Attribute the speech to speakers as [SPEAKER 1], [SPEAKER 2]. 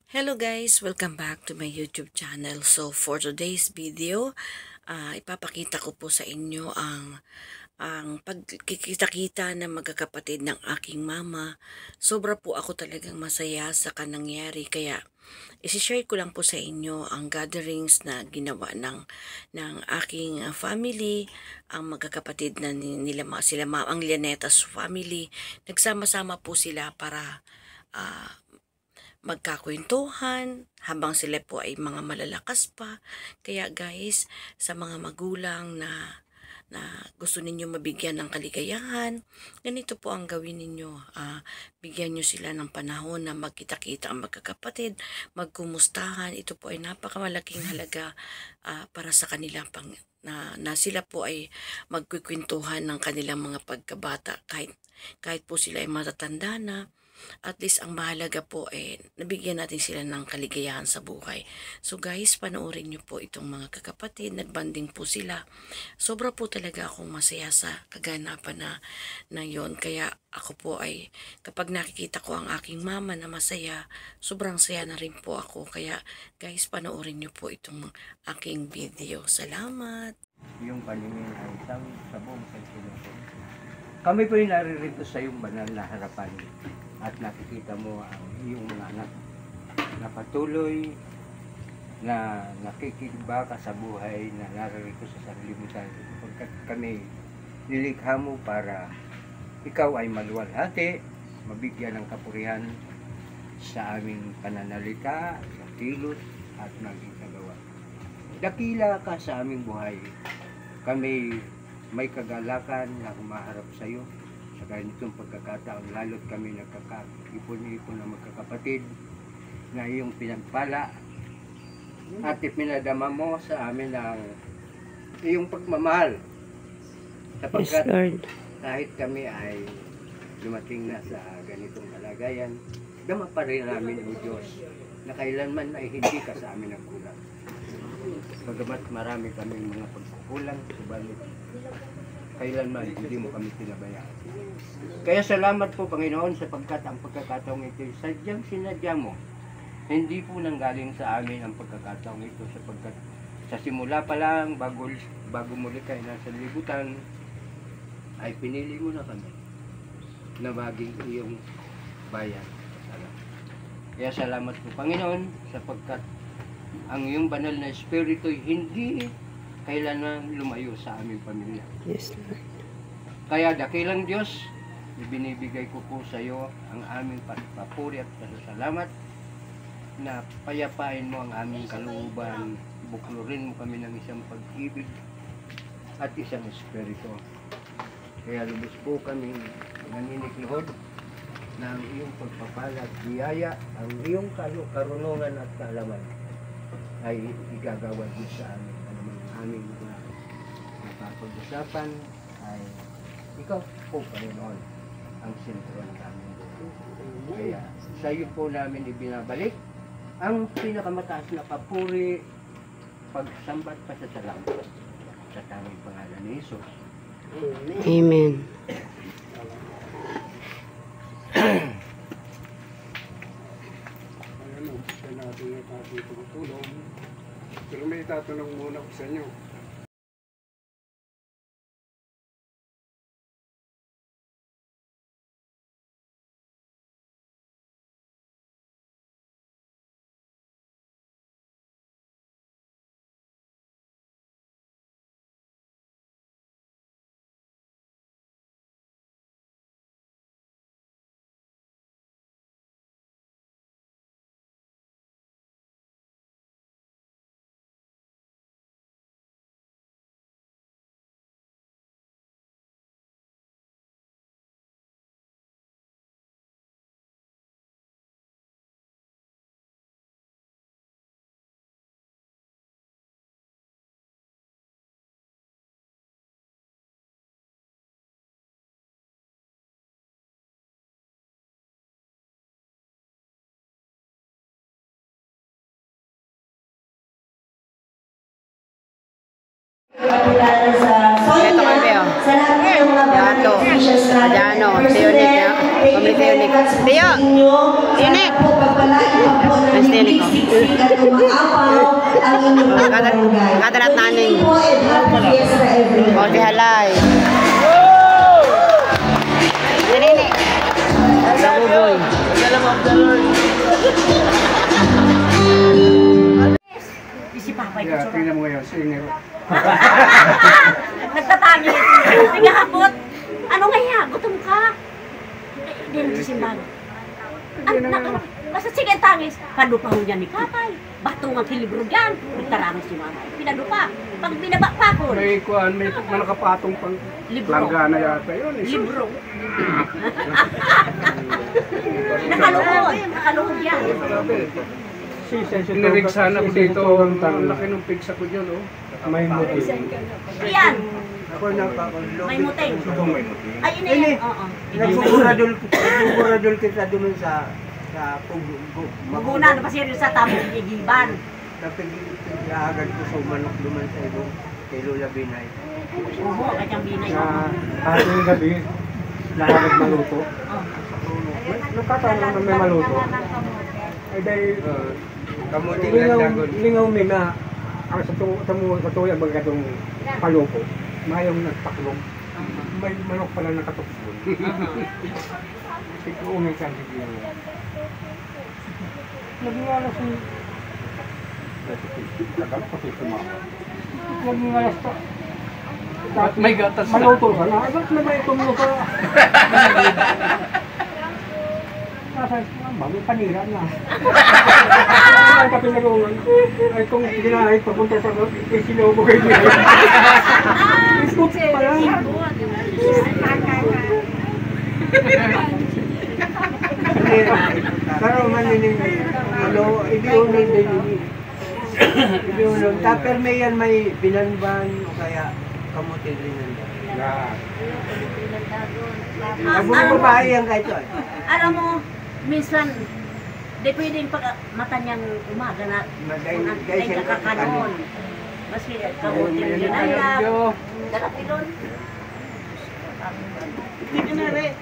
[SPEAKER 1] Hello guys! Welcome back to my YouTube channel. So for today's video, ipapakita ko po sa inyo ang pagkikita-kita ng magkakapatid ng aking mama. Sobra po ako talagang masaya sa kanangyari. Kaya isi-share ko lang po sa inyo ang gatherings na ginawa ng aking family, ang magkakapatid na ang Llanetas family. Nagsama-sama po sila para magkakwentuhan habang sila po ay mga malalakas pa. Kaya guys, sa mga magulang na gusto ninyo mabigyan ng kaligayahan, ganito po ang gawin ninyo. Bigyan nyo sila ng panahon na magkita-kita ang magkakapatid, magkumustahan. Ito po ay napakamalaking halaga para sa kanila na sila po ay magkukwentuhan ng kanilang mga pagkabata kahit po sila ay matatanda na. At least ang mahalaga po nabigyan natin sila ng kaligayahan sa buhay. So guys, panoorin nyo po itong mga kakapatid. Nagbanding po sila. Sobra po talaga akong masaya sa kaganapan na yon. Kaya ako po ay kapag nakikita ko ang aking mama na masaya, sobrang saya na rin po ako. Kaya guys, panoorin nyo po itong aking video. Salamat!
[SPEAKER 2] Yung paningin ay sabong sa sinuso. Kami po yung naririto sa iyong banal na harapan at nakikita mo ang iyong mga anak na patuloy na nakikibaka sa buhay na naririto sa sanlibutan pagkat kami nilikha mo para ikaw ay maluwalhati, mabigyan ng kapurihan sa aming pananalita, sa kilos at maging kagawa. Dakila ka sa aming buhay. Kami may kagalakan na humaharap sa iyo sa ganitong pagkakataon, lalo't kami nagkakaipon-ipon ng magkakapatid na iyong pinagpala at ipinadama mo sa amin ang iyong pagmamahal sapagkat kahit kami ay dumating na sa ganitong kalagayan, dama pa rin namin o Diyos na kailanman ay hindi ka sa amin nagkulang. Bagamat marami kaming mga pagkukulang, subalit kailanman hindi mo kami pinabayaan. Kaya salamat po Panginoon sapagkat ang pagkakataong ito sadyang sinadya mo. Hindi po nanggaling sa amin ang pagkakataong ito sapagkat sa simula pa lang bago muli kayo nasa libutan ay pinili mo na kami na maging iyong bayan. Kaya salamat po Panginoon sapagkat ang iyong banal na espiritu hindi kailanman lumayo sa aming pamilya.
[SPEAKER 1] Yes, Lord.
[SPEAKER 2] Kaya dakilang Diyos, ibinibigay ko po sa iyo ang aming papuri at pasasalamat na payapain mo ang aming kalooban, buklurin mo kami ng isang pag-ibig at isang espiritu. Kaya lubos po kami naniniklihod na ang iyong pagpapala at biyaya, ang iyong karunungan at kaalaman ay igagawad din sa amin. Aming mga napapag-usapan ay ikaw po Panginoon ang sentro ng aming buhay. Kaya sa iyo po namin ibinabalik ang pinakamataas na papuri, pagsambat pa sa salamat sa tanging pangalan ni Jesus.
[SPEAKER 1] Amen.
[SPEAKER 3] Siya natin ang ating tutulong. Pero may tatanong muna ko sa inyo.
[SPEAKER 4] Ito kami oh. Dato, Adano, Teonik, Pamili Teonik. Teo, Teonik. nini ko.
[SPEAKER 5] Siksik at umaapaw ang inyong barangay.
[SPEAKER 4] Kadarat naning.
[SPEAKER 5] Po and happy fiesta everyone.
[SPEAKER 4] O, di halay. Nini. Sa buboy.
[SPEAKER 6] Si Papa
[SPEAKER 3] Yeah, tingnan mo ngayon, singer.
[SPEAKER 6] nagtatangi. Sige hapot. Ano nga yan? Gutom ka? Hindi na simbahan. Basta sige tangis. Palupa ho niya ni Kapay. Batong ang hilibro dyan. Nagtarangis si Mama. Pinalupa. Pag binaba pa ko.
[SPEAKER 3] May kuhan, may nakapatong pang
[SPEAKER 6] Libro.
[SPEAKER 3] langgana yata yun.
[SPEAKER 6] Libro. Nakaluhod. Nakaluhod yan.
[SPEAKER 3] Nirig sana ko dito, ang laki ng pigsa ko dyan, oh.
[SPEAKER 2] May muti.
[SPEAKER 6] Yan.
[SPEAKER 2] Ako nakakulo.
[SPEAKER 6] May muting.
[SPEAKER 2] May muti.
[SPEAKER 6] Ay, ini. Oo.
[SPEAKER 2] Nagbuburadol kita doon sa
[SPEAKER 6] Maguna. Napasiri sa tapos igiban.
[SPEAKER 2] Napag-ahagad ko sa manok duman sa ibong kay Lola Binay.
[SPEAKER 6] Oo. Kanyang binay.
[SPEAKER 3] Na ating gabi, nakakag maluto. Nagkataon naman may maluto. Ay dahil,
[SPEAKER 2] Kamuting landagon.
[SPEAKER 3] lingaw mi na, ang sa tuya bagatong palupo, mayong nagpaklong. May manok pala nakatukson. Sige, umay ka sige. Naging si... Tagal pa si sumama. Naging pa. May gatas na. Maluto ka na. Ba't na ba itong luto? Bagong panira na. Ang kapinarungan. Ay kung ginahay papunta sa isinubo kayo niya. Scoop pa lang.
[SPEAKER 2] Pero manining ano, ibiunin din ini. Ibiunin. Tapos may yan may binanban o kaya kamutin rin nandan. Ang babae yan kahit ito.
[SPEAKER 6] Alam mo, minsan, di pwedeng pag mata niyang umaga na ay kakakanon. Maski kamutin yun ay dalapilon. Hindi ka na rin.